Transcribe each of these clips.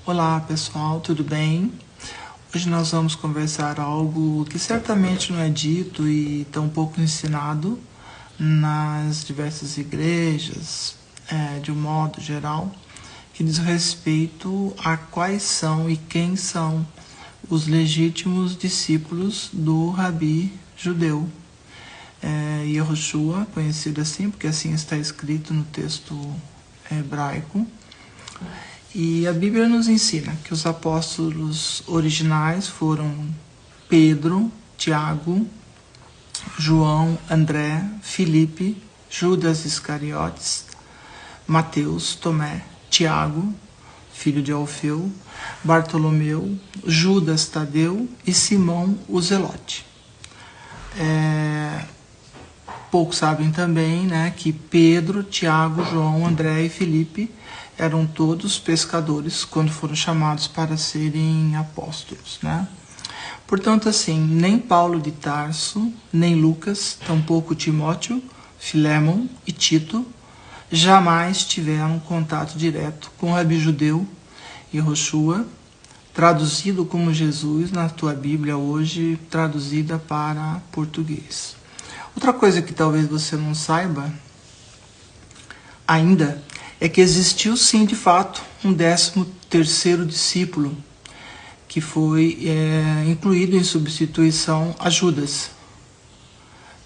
Olá pessoal, tudo bem? Hoje nós vamos conversar algo que certamente não é dito e tampouco ensinado nas diversas igrejas, de um modo geral, que diz respeito a quais são e quem são os legítimos discípulos do Rabi judeu. Yehoshua, conhecido assim, porque assim está escrito no texto hebraico. E a Bíblia nos ensina que os apóstolos originais foram Pedro, Tiago, João, André, Filipe, Judas Iscariotes, Mateus, Tomé, Tiago, filho de Alfeu, Bartolomeu, Judas Tadeu e Simão o Zelote. Poucos sabem também, né, que Pedro, Tiago, João, André e Filipe eram todos pescadores quando foram chamados para serem apóstolos, né? Portanto, assim, nem Paulo de Tarso, nem Lucas, tampouco Timóteo, Filémon e Tito jamais tiveram contato direto com o Rabi judeu Yehoshua, traduzido como Jesus na tua Bíblia hoje, traduzida para português. Outra coisa que talvez você não saiba ainda é que existiu sim, de fato, um 13º discípulo que foi incluído em substituição a Judas.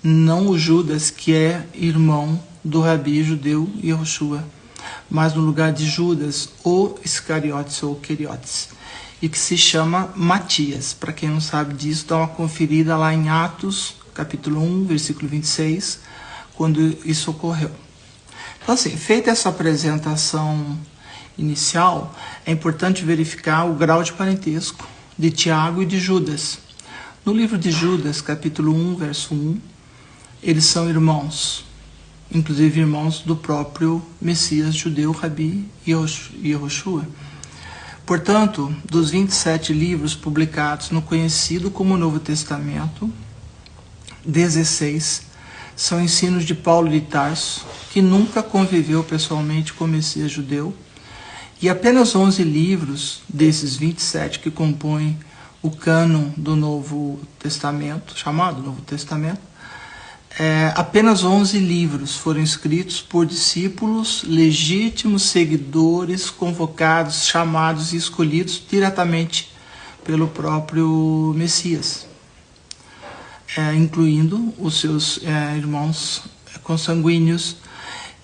Não o Judas, que é irmão do Rabi judeu Yehoshua, mas no lugar de Judas, o Iscariotes ou Queriotes, e que se chama Matias. Para quem não sabe disso, dá uma conferida lá em Atos, capítulo 1, versículo 26, quando isso ocorreu. Então, assim, feita essa apresentação inicial, é importante verificar o grau de parentesco de Tiago e de Judas. No livro de Judas, capítulo 1, verso 1, eles são irmãos, inclusive irmãos do próprio Messias judeu, Rabi Yehoshua. Portanto, dos 27 livros publicados no conhecido como Novo Testamento, 16 são ensinos de Paulo de Tarso, que nunca conviveu pessoalmente com o Messias judeu, e apenas 11 livros desses 27 que compõem o cânon do Novo Testamento, chamado Novo Testamento, apenas 11 livros foram escritos por discípulos legítimos, seguidores, convocados, chamados e escolhidos diretamente pelo próprio Messias, incluindo os seus irmãos consanguíneos,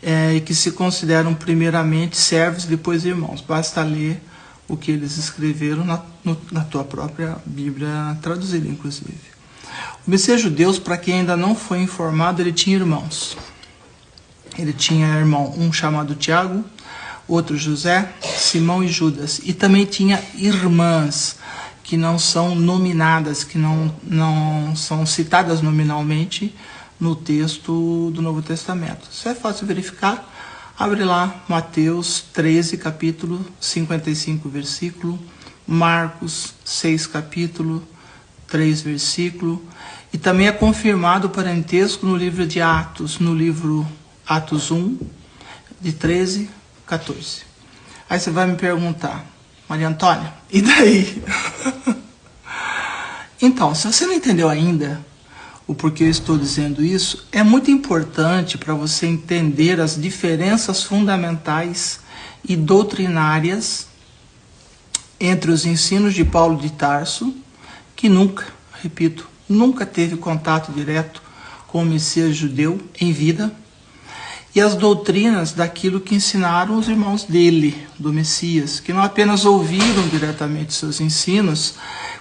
e que se consideram primeiramente servos e depois irmãos. Basta ler o que eles escreveram na tua própria Bíblia traduzida, inclusive. O Messias judeu, para quem ainda não foi informado, ele tinha irmãos. Ele tinha irmão, um chamado Tiago, outro José, Simão e Judas. E também tinha irmãs, que não são nominadas, que não são citadas nominalmente no texto do Novo Testamento. Isso é fácil verificar. Abre lá Mateus 13, capítulo 55, versículo. Marcos 6, capítulo 3, versículo. E também é confirmado o parentesco no livro de Atos, no livro Atos 1, de 13 a 14. Aí você vai me perguntar, Maria Antônia, e daí? Então, se você não entendeu ainda o porquê eu estou dizendo isso, é muito importante para você entender as diferenças fundamentais e doutrinárias entre os ensinos de Paulo de Tarso, que nunca teve contato direto com o Messias judeu em vida, e as doutrinas daquilo que ensinaram os irmãos dele, do Messias, que não apenas ouviram diretamente seus ensinos,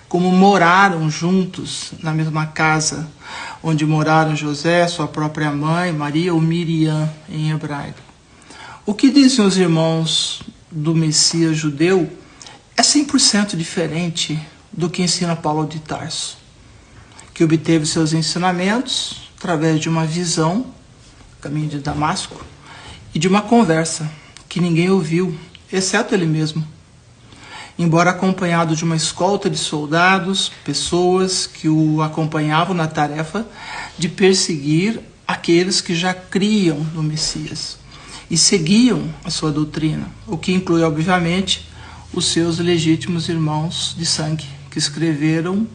como moraram juntos na mesma casa, onde moraram José, sua própria mãe, Maria ou Miriam, em hebraico. O que dizem os irmãos do Messias judeu é 100% diferente do que ensina Paulo de Tarso, que obteve seus ensinamentos através de uma visão, caminho de Damasco, e de uma conversa que ninguém ouviu, exceto ele mesmo. Embora acompanhado de uma escolta de soldados, pessoas que o acompanhavam na tarefa de perseguir aqueles que já criam no Messias e seguiam a sua doutrina, o que inclui, obviamente, os seus legítimos irmãos de sangue, que escreveram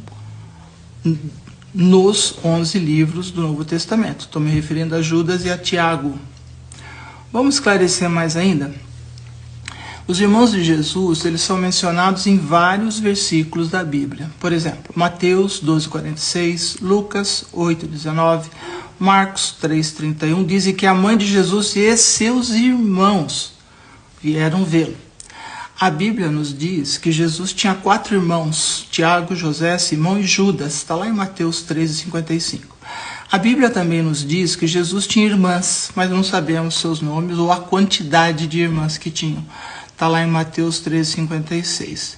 nos 11 livros do Novo Testamento. Estou me referindo a Judas e a Tiago. Vamos esclarecer mais ainda? Os irmãos de Jesus, eles são mencionados em vários versículos da Bíblia. Por exemplo, Mateus 12:46, Lucas 8:19, Marcos 3:31, dizem que a mãe de Jesus e seus irmãos vieram vê-lo. A Bíblia nos diz que Jesus tinha 4 irmãos, Tiago, José, Simão e Judas. Está lá em Mateus 13:55. A Bíblia também nos diz que Jesus tinha irmãs, mas não sabemos seus nomes ou a quantidade de irmãs que tinham. Está lá em Mateus 13:56.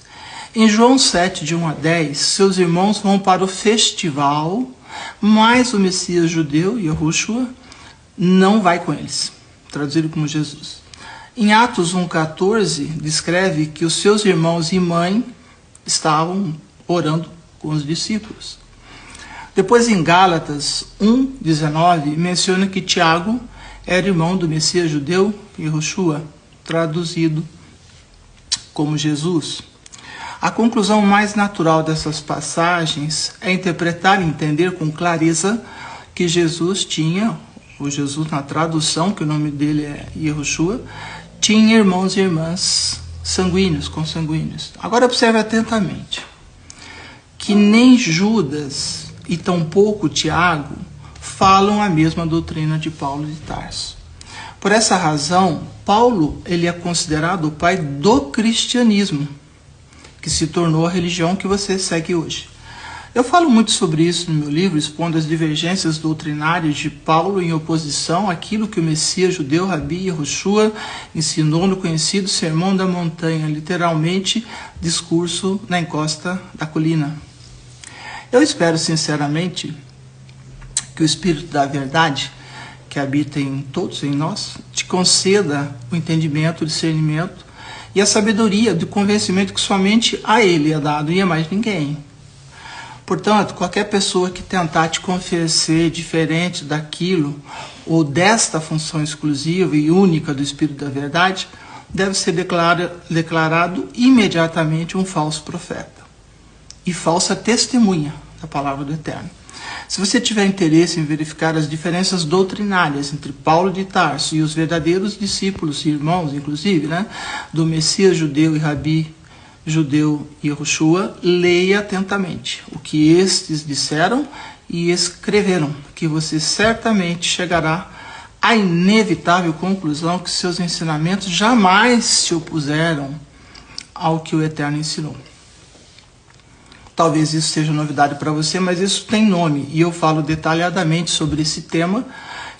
Em João 7, de 1 a 10, seus irmãos vão para o festival, mas o Messias judeu, Yahushua, não vai com eles, traduzido como Jesus. Em Atos 1:14, descreve que os seus irmãos e mãe estavam orando com os discípulos. Depois, em Gálatas 1:19, menciona que Tiago era irmão do Messias judeu, Yahushua, traduzido como Jesus. A conclusão mais natural dessas passagens é interpretar e entender com clareza que Jesus tinha, ou Jesus na tradução, que o nome dele é Yahushua, tinha irmãos e irmãs sanguíneos, consanguíneos. Agora observe atentamente que nem Judas e tampouco Tiago falam a mesma doutrina de Paulo de Tarso. Por essa razão, Paulo ele é considerado o pai do cristianismo, que se tornou a religião que você segue hoje. Eu falo muito sobre isso no meu livro, expondo as divergências doutrinárias de Paulo em oposição àquilo que o Messias judeu, Rabi Yahushua, ensinou no conhecido Sermão da Montanha, literalmente, discurso na encosta da colina. Eu espero sinceramente que o Espírito da Verdade, que habita em todos, em nós, te conceda o entendimento, o discernimento e a sabedoria do convencimento que somente a Ele é dado e a mais ninguém. Portanto, qualquer pessoa que tentar te convencer diferente daquilo ou desta função exclusiva e única do Espírito da Verdade, deve ser declarado imediatamente um falso profeta e falsa testemunha da palavra do Eterno. Se você tiver interesse em verificar as diferenças doutrinárias entre Paulo de Tarso e os verdadeiros discípulos e irmãos, inclusive, do Messias judeu e Rabi judeu Yahushua, leia atentamente o que estes disseram e escreveram, que você certamente chegará à inevitável conclusão que seus ensinamentos jamais se opuseram ao que o Eterno ensinou. Talvez isso seja novidade para você, mas isso tem nome, e eu falo detalhadamente sobre esse tema,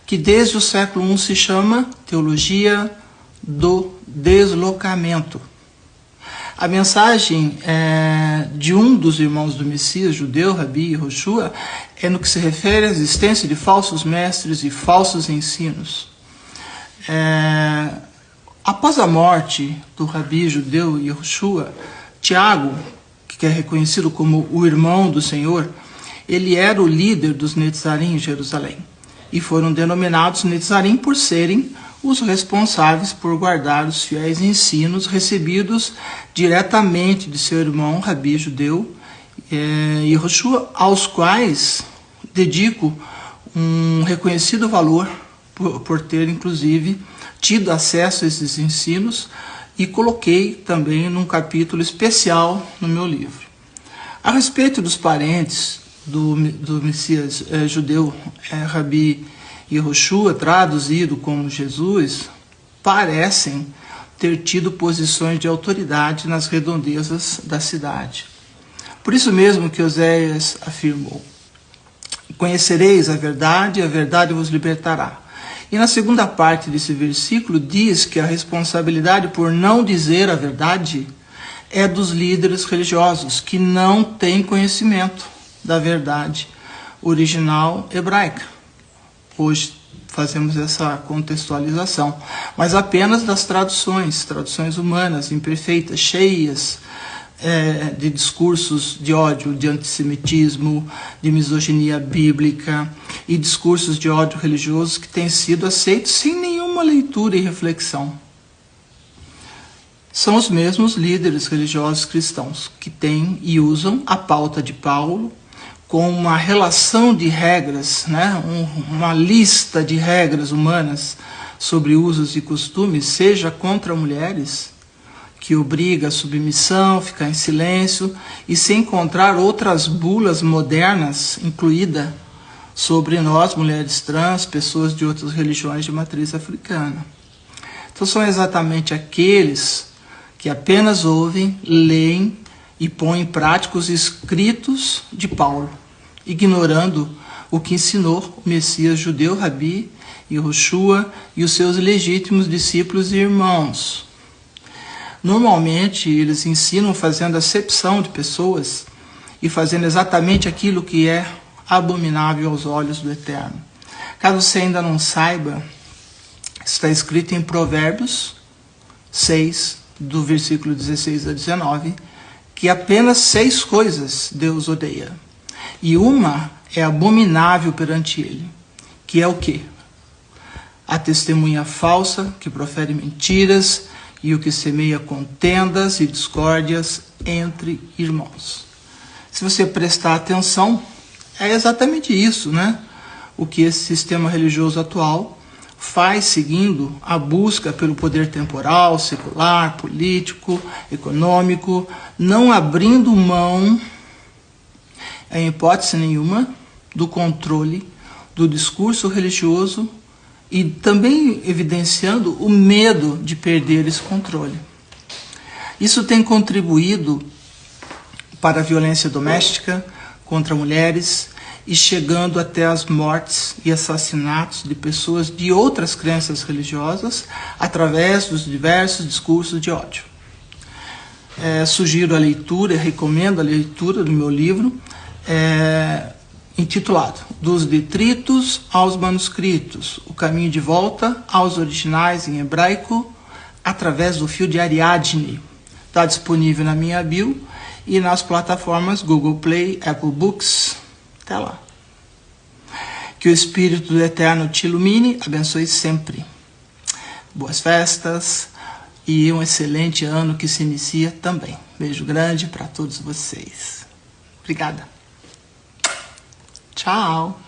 que desde o século I se chama Teologia do Deslocamento. A mensagem de um dos irmãos do Messias judeu, Rabi Yahushua, é no que se refere à existência de falsos mestres e falsos ensinos. Após a morte do Rabi judeu Yahushua, Tiago, que é reconhecido como o irmão do Senhor, ele era o líder dos Netzarim em Jerusalém. E foram denominados Netzarim por serem os responsáveis por guardar os fiéis ensinos recebidos diretamente de seu irmão Rabi judeu Yahushua, aos quais dedico um reconhecido valor por ter, inclusive, tido acesso a esses ensinos, e coloquei também num capítulo especial no meu livro. A respeito dos parentes do Messias judeu, Rabi Yahushua, traduzido como Jesus, parecem ter tido posições de autoridade nas redondezas da cidade. Por isso mesmo que Oséias afirmou: conhecereis a verdade, e a verdade vos libertará. E na segunda parte desse versículo diz que a responsabilidade por não dizer a verdade é dos líderes religiosos, que não têm conhecimento da verdade original hebraica. Hoje fazemos essa contextualização, mas apenas das traduções humanas, imperfeitas, cheias de discursos de ódio, de antissemitismo, de misoginia bíblica e discursos de ódio religioso que têm sido aceitos sem nenhuma leitura e reflexão. são os mesmos líderes religiosos cristãos que têm e usam a pauta de Paulo com uma relação de regras, né? Uma lista de regras humanas sobre usos e costumes, seja contra mulheres, que obriga a submissão, ficar em silêncio, e se encontrar outras bulas modernas incluídas sobre nós, mulheres trans, pessoas de outras religiões de matriz africana. Então são exatamente aqueles que apenas ouvem, leem e põem em prática os escritos de Paulo, ignorando o que ensinou o Messias judeu, Rabi, Yehoshua e os seus legítimos discípulos e irmãos. Normalmente eles ensinam fazendo acepção de pessoas e fazendo exatamente aquilo que é abominável aos olhos do Eterno. Caso você ainda não saiba, está escrito em Provérbios 6, do versículo 16 a 19, que apenas 6 coisas Deus odeia. E uma é abominável perante ele, que é o quê? A testemunha falsa, que profere mentiras, e o que semeia contendas e discórdias entre irmãos. Se você prestar atenção, é exatamente isso, né? O que esse sistema religioso atual faz, seguindo a busca pelo poder temporal, secular, político, econômico, não abrindo mão, em hipótese nenhuma, do controle do discurso religioso e também evidenciando o medo de perder esse controle. Isso tem contribuído para a violência doméstica contra mulheres e chegando até as mortes e assassinatos de pessoas de outras crenças religiosas através dos diversos discursos de ódio. Sugiro a leitura, recomendo a leitura do meu livro, intitulado Dos Detritos aos Manuscritos, o caminho de volta aos originais em hebraico através do fio de Ariadne. Está disponível na minha bio e nas plataformas Google Play, Apple Books. Até lá. Que o Espírito do Eterno te ilumine, abençoe sempre. Boas festas e um excelente ano que se inicia também. Beijo grande para todos vocês. Obrigada. Tchau.